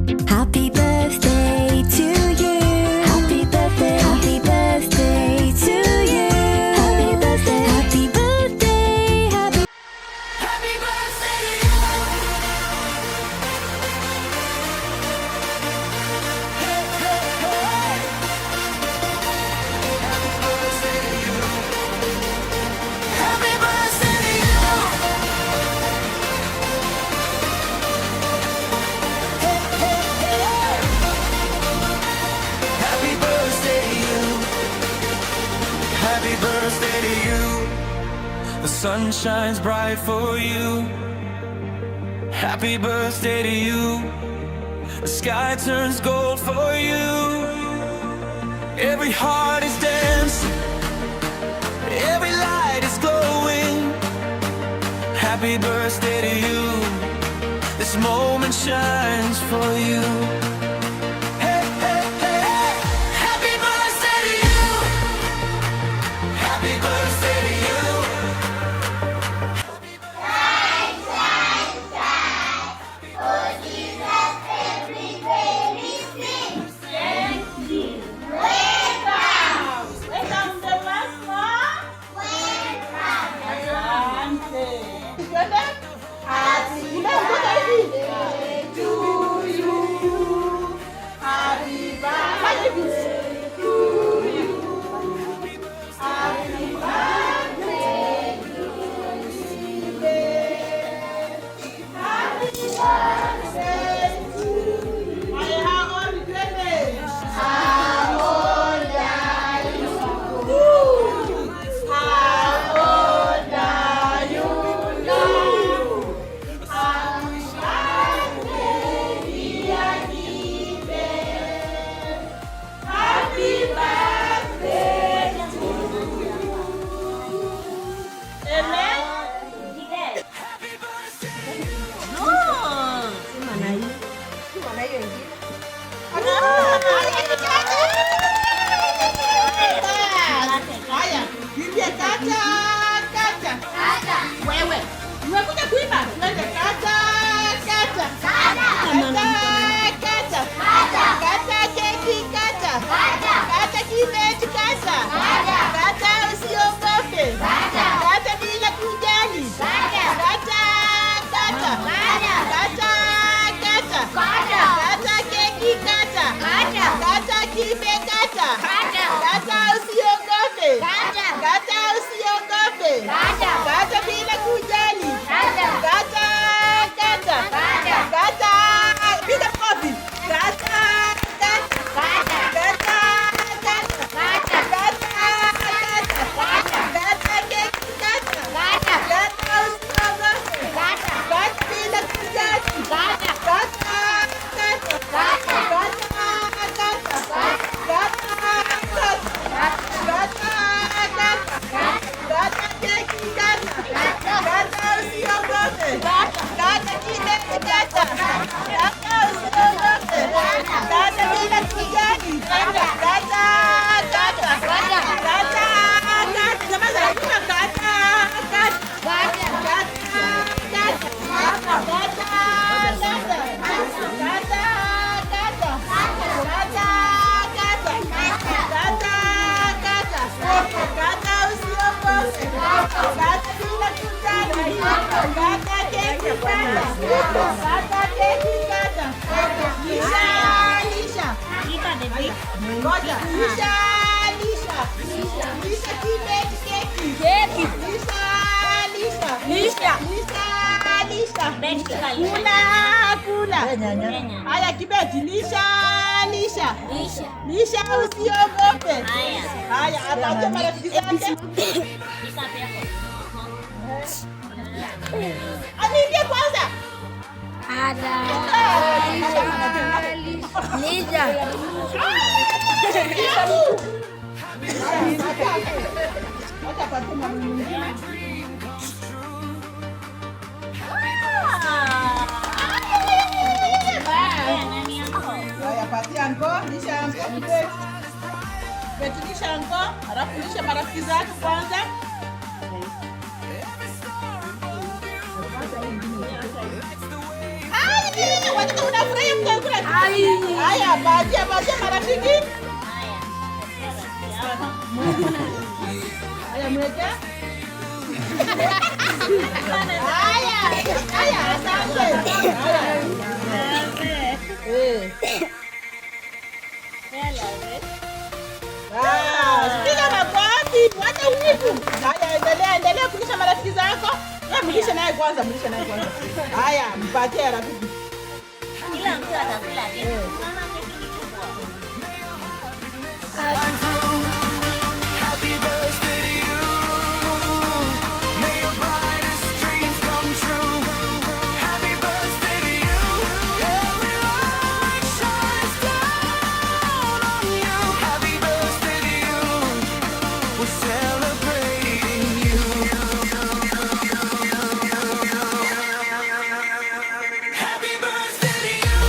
Happy birthday to you. Happy birthday. Happy birthday to you. Happy birthday. Happy birthday. Happy birthday to you. Hey, hey, hey. Happy birthday to you. Happy birthday to you. Hey, hey, hey. Happy birthday to you. Happy birthday to you. The sun shines bright for you. Happy birthday to you. The sky turns gold for you. Every heart is dancing. Every light is glowing. Happy birthday to you. This moment shines for you. Hey, hey, hey, hey. Happy birthday to you. Happy birthday to you. Wewe umekuja kuimba? Twende kata kata kata kata keki kata kata kibeti kata kata usiogope kata bila kujali kata kata kata kata keki kata kata kibe kata kata usiogope kata usiogope kata bila kujali kata kata kata piga kofi kata kata kata kata kata keki kata kata usiogope kata bila kujali kata kata Haya Kibeti, lisha usiogope. Haya ataje marafiki zake. Aniambie kwanza. Lisha. Patia anko, lisha anko. Lisha anko, halafu lisha marafiki zake kwanza. Watoto unafurahia mkakula. Haya, patia marafiki. Haya, mweka. Haya, asante. Piga makofi, wacha uwivu. Haya, endelea kulisha marafiki zako. Mlishe naye kwanza. Haya, mpatie rafiki. Kila mtu atakula kitu. Mama keki kubwa. Happy birthday to you. May your brightest dreams come true. Happy birthday to you. Every light shines down on you. Happy birthday to you. We're celebrating you. Happy birthday to you.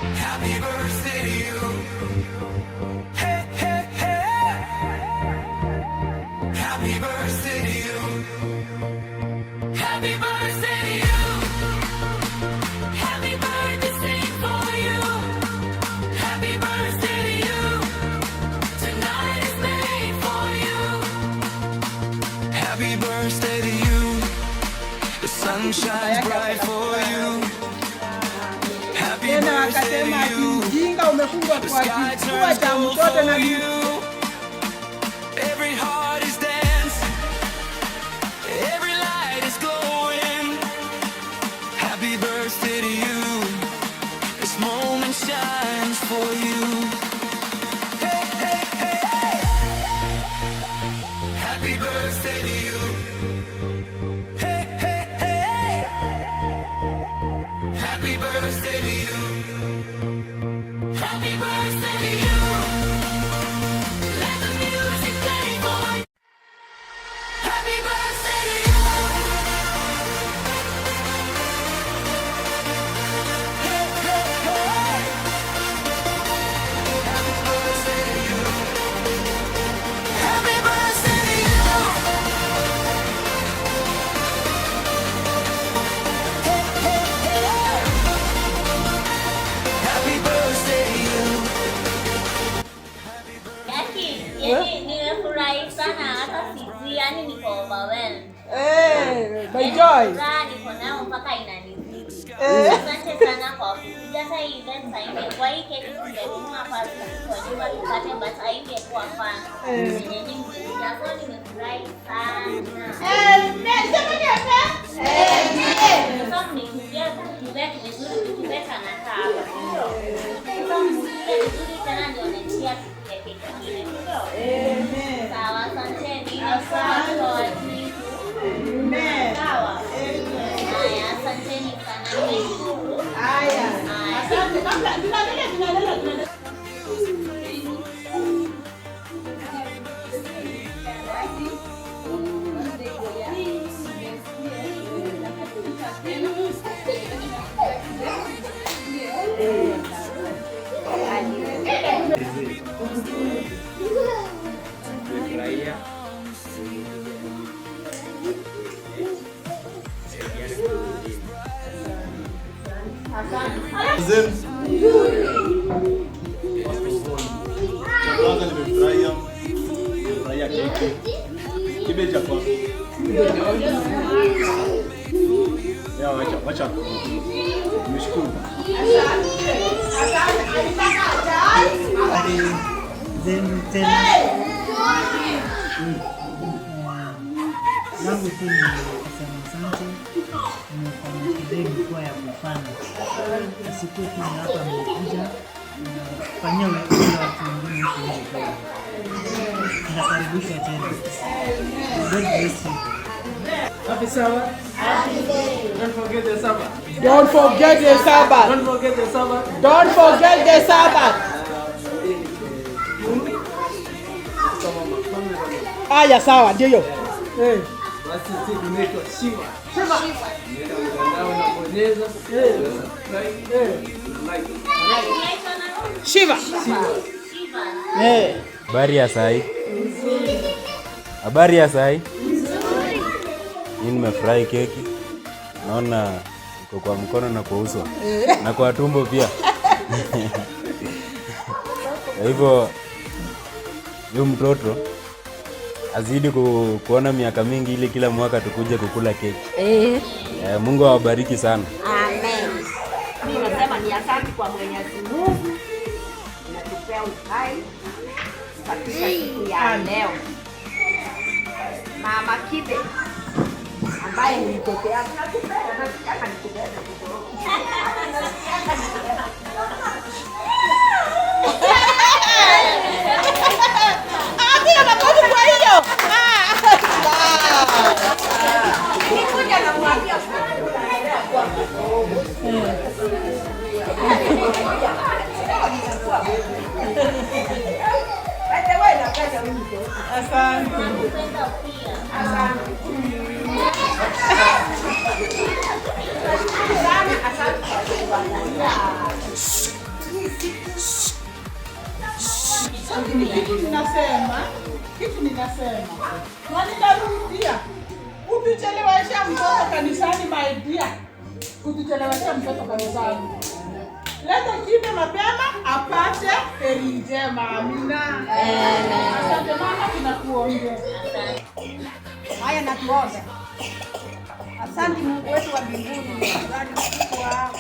Happy birthday to you. Hey, hey, hey. Happy birthday to you. Happy birthday to you. Happy birthday sing for you. Happy birthday to you. Tonight is made for you. Happy birthday to you. The sun shines bright for you. Happy Tena birthday akasema to you. jinga umefungwa The kwa sky kifua turns cha gold mtoto na for you. Every heart is dancing. Every light is glowing. Happy birthday to you. This moment shines for you. Hey, hey, hey, hey. Happy birthday to you. Hey, hey, hey. Happy birthday to you. Happy birthday to you. Let the music play for you. Happy birthday to you. Hey, hey, hey. Happy birthday to you. Happy birthday to you. Hey, hey, hey. Happy birthday to you. Yani nimefurahi sana hata sijui, yani niko overwhelmed. by joy. Furaha niko nayo mpaka inanizidi. Asante sana kwa kuja. Hata hii event haingekuwa hii keki tungenunua hapa kwa nyumba tupate, but haingekuwa fun. Yenye nimekuja, so nimefurahi sana. Sasa mnikujia kukibet vizuri, kukibet anakaa hapa. Sasa mnikujia vizuri tena ndio natia keki kingine. Sawa, asanteni. Nafurahi kwa wajibu. Sawa. Haya, asanteni sana. Nimeshukuru. Haya. Asante. Tunaendelea. Kwanza nimefurahia keki. Kibe cha kwako. Ya wacha. Nimeshukuru. Langu tu ni kusema asante, nimefanya kidei mkua ya kufanya. Asikuwe tu ni hapa mmekuja, fanyia watu wengine huku nje pia. Nakaribishwa tena. God bless you. Happy Sabbath. Don't forget the Sabbath. Don't forget the Sabbath. Don't forget the Sabbath. Don't forget the Sabbath. Haya, sawa, ndio hiyo. Basi sisi tunaitwa Shiva. Shiva. Nenda mtandao na bonyeza. Shiva. Habari ya sai. Habari ya sai. Mimi nimefurahi keki. Naona iko kwa mkono na kwa uso. Na kwa tumbo pia. Hivyo huyu mtoto azidi kuona miaka mingi ili kila mwaka tukuje kukula keki. Mungu awabariki sana. Amen. Mimi nasema ni asante kwa Mwenyezi Mungu natupea uhai katika siku ya leo. Mama Kibe ambaye ni mtoto yangu nakupenda na nikupenda. Kitu ninasema. Na nitarudia. Utuchelewesha mtoto kanisani my dear. Utuchelewesha mtoto kanisani. Leta Kibe mapema apate heri njema. Amina. Asante mama, tunakuombea. Haya na tuombe. Asante Mungu wetu wa mbinguni,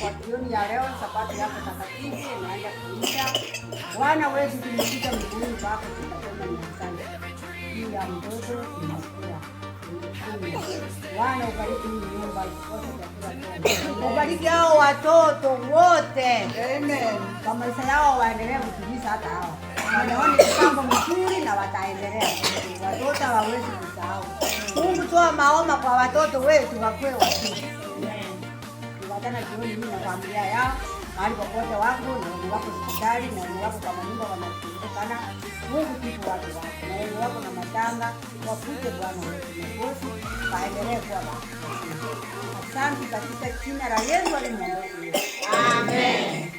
kwa jioni ya leo sabato yako takatifu inaenda kuisha. Bwana wetu tumekuja mbinguni pako tunasema ni asante. Juu ya mtoto tunakula. Bwana ubariki nyumba yote chakula. Ubariki hao watoto wote. Amen. Kwa maisha yao waendelee kutumisha hata hao. Wanaona mpango mzuri na wataendelea. Watoto hawawezi kusahau. Mungu toa maoma kwa watoto wetu wakwe wasifu. Tuwatana jioni mimi na familia yao. Mahali popote wangu na wenye wako hospitali na wenye wako kwa manyumba wanasumbuka. Mungu kitu watu wako. Na wenye wako na matanga wafute Bwana wetu Mwokozi waendelee kuwa baba. Asante katika jina la Yesu aliye Mwokozi. Amen.